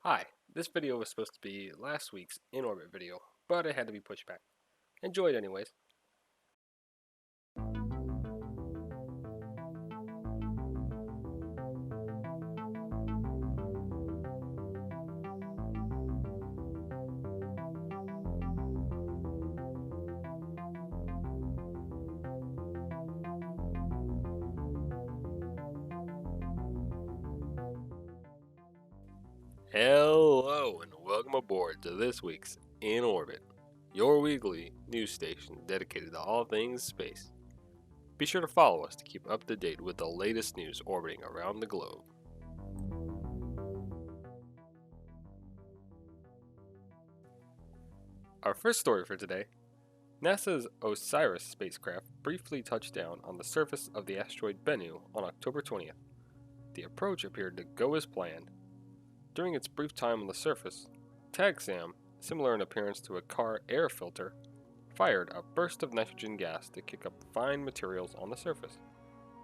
Hi, this video was supposed to be last week's in-orbit video, but it had to be pushed back. Enjoy it anyways. Hello and welcome aboard to this week's In Orbit, your weekly news station dedicated to all things space. Be sure to follow us to keep up to date with the latest news orbiting around the globe. Our first story for today: NASA's Osiris spacecraft briefly touched down on the surface of the asteroid Bennu on October 20th. The approach appeared to go as planned. During its brief time on the surface, TAGSAM, similar in appearance to a car air filter, fired a burst of nitrogen gas to kick up fine materials on the surface,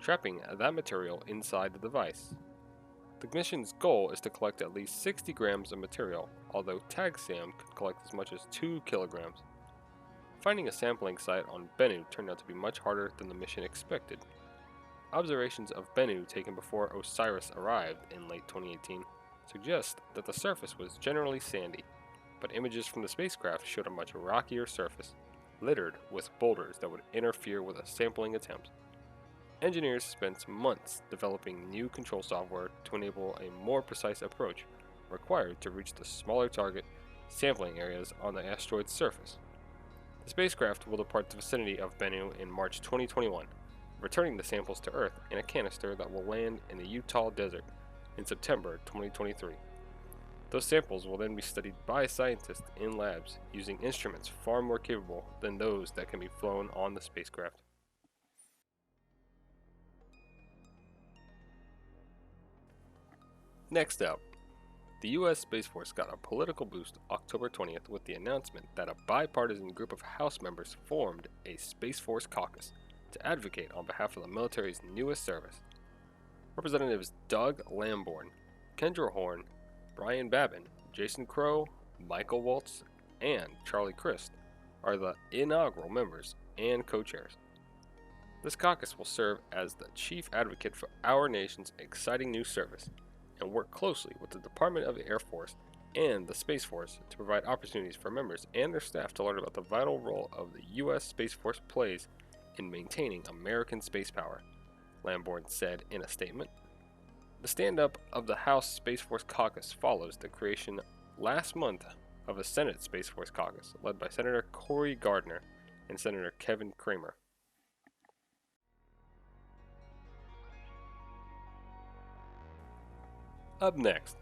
trapping that material inside the device. The mission's goal is to collect at least 60 grams of material, although TAGSAM could collect as much as 2 kilograms. Finding a sampling site on Bennu turned out to be much harder than the mission expected. Observations of Bennu taken before Osiris arrived in late 2018 suggest that the surface was generally sandy, but images from the spacecraft showed a much rockier surface, littered with boulders that would interfere with a sampling attempt. Engineers spent months developing new control software to enable a more precise approach required to reach the smaller target sampling areas on the asteroid's surface. The spacecraft will depart the vicinity of Bennu in March 2021, returning the samples to Earth in a canister that will land in the Utah desert in September 2023. Those samples will then be studied by scientists in labs using instruments far more capable than those that can be flown on the spacecraft. Next up, the U.S. Space Force got a political boost October 20th with the announcement that a bipartisan group of House members formed a Space Force Caucus to advocate on behalf of the military's newest service. Representatives Doug Lamborn, Kendra Horn, Brian Babin, Jason Crow, Michael Waltz, and Charlie Crist are the inaugural members and co-chairs. This caucus will serve as the chief advocate for our nation's exciting new service and work closely with the Department of the Air Force and the Space Force to provide opportunities for members and their staff to learn about the vital role of the U.S. Space Force plays in maintaining American space power, Lamborn said in a statement. The stand-up of the House Space Force Caucus follows the creation last month of a Senate Space Force Caucus led by Senator Cory Gardner and Senator Kevin Cramer. Up next,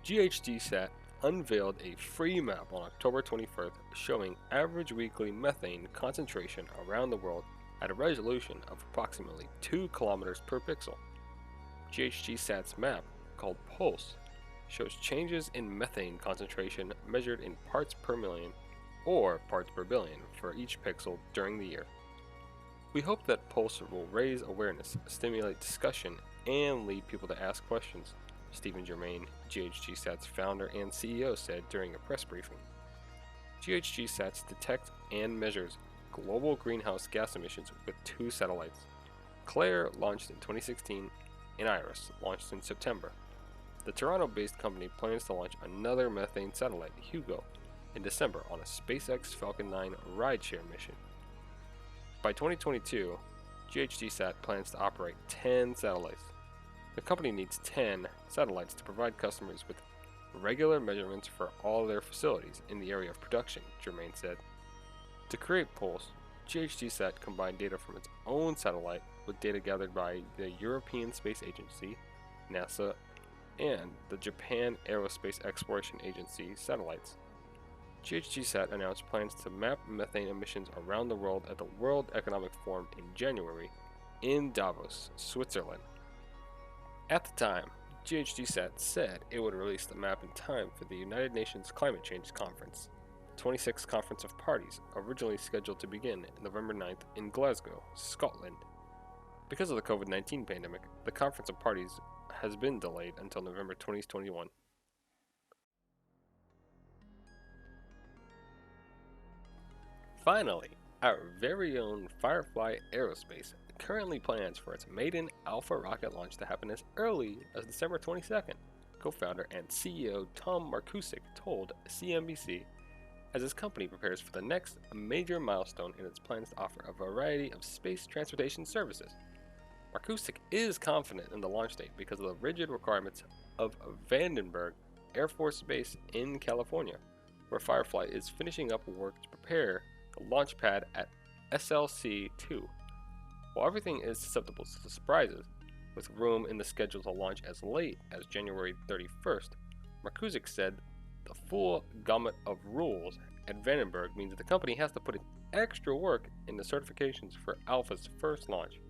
GHGSat unveiled a free map on October 21st showing average weekly methane concentration around the world at a resolution of approximately 2 kilometers per pixel. GHGSat's map, called Pulse, shows changes in methane concentration measured in parts per million or parts per billion for each pixel during the year. We hope that Pulse will raise awareness, stimulate discussion, and lead people to ask questions, Stephen Germain, GHGSat's founder and CEO, said during a press briefing. GHGSat detects and measures global greenhouse gas emissions with 2 satellites. Claire launched in 2016 and Iris launched in September. The Toronto-based company plans to launch another methane satellite, Hugo, in December on a SpaceX Falcon 9 rideshare mission. By 2022, GHGSat plans to operate 10 satellites. The company needs 10 satellites to provide customers with regular measurements for all their facilities in the area of production, Germain said. To create Pulse, GHGSat combined data from its own satellite with data gathered by the European Space Agency, NASA, and the Japan Aerospace Exploration Agency satellites. GHGSat announced plans to map methane emissions around the world at the World Economic Forum in January in Davos, Switzerland. At the time, GHGSat said it would release the map in time for the United Nations Climate Change Conference, the 26th Conference of Parties, originally scheduled to begin November 9th in Glasgow, Scotland. Because of the COVID-19 pandemic, the Conference of Parties has been delayed until November 2021. Finally, our very own Firefly Aerospace currently plans for its maiden Alpha rocket launch to happen as early as December 22nd, co-founder and CEO Tom Markusik told CNBC as his company prepares for the next major milestone in its plans to offer a variety of space transportation services. Markusik is confident in the launch date because of the rigid requirements of Vandenberg Air Force Base in California, where Firefly is finishing up work to prepare the launch pad at SLC-2. While everything is susceptible to surprises, with room in the schedule to launch as late as January 31st, Markusik said the full gamut of rules at Vandenberg means that the company has to put in extra work in the certifications for Alpha's first launch.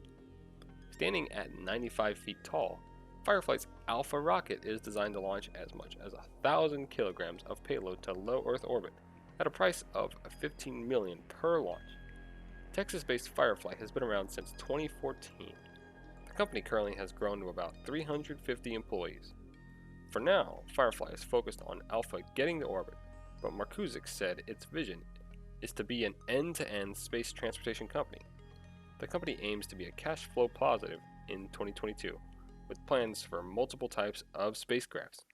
Standing at 95 feet tall, Firefly's Alpha rocket is designed to launch as much as 1,000 kilograms of payload to low Earth orbit at a price of $15 million per launch. Texas-based Firefly has been around since 2014. The company currently has grown to about 350 employees. For now, Firefly is focused on Alpha getting to orbit, but Markusik said its vision is to be an end-to-end space transportation company. The company aims to be a cash flow positive in 2022, with plans for multiple types of spacecrafts.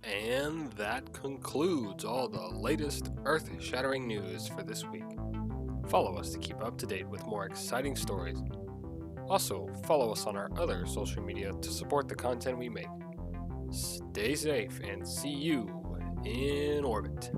And that concludes all the latest earth-shattering news for this week. Follow us to keep up to date with more exciting stories. Also, follow us on our other social media to support the content we make. Stay safe and see you in orbit.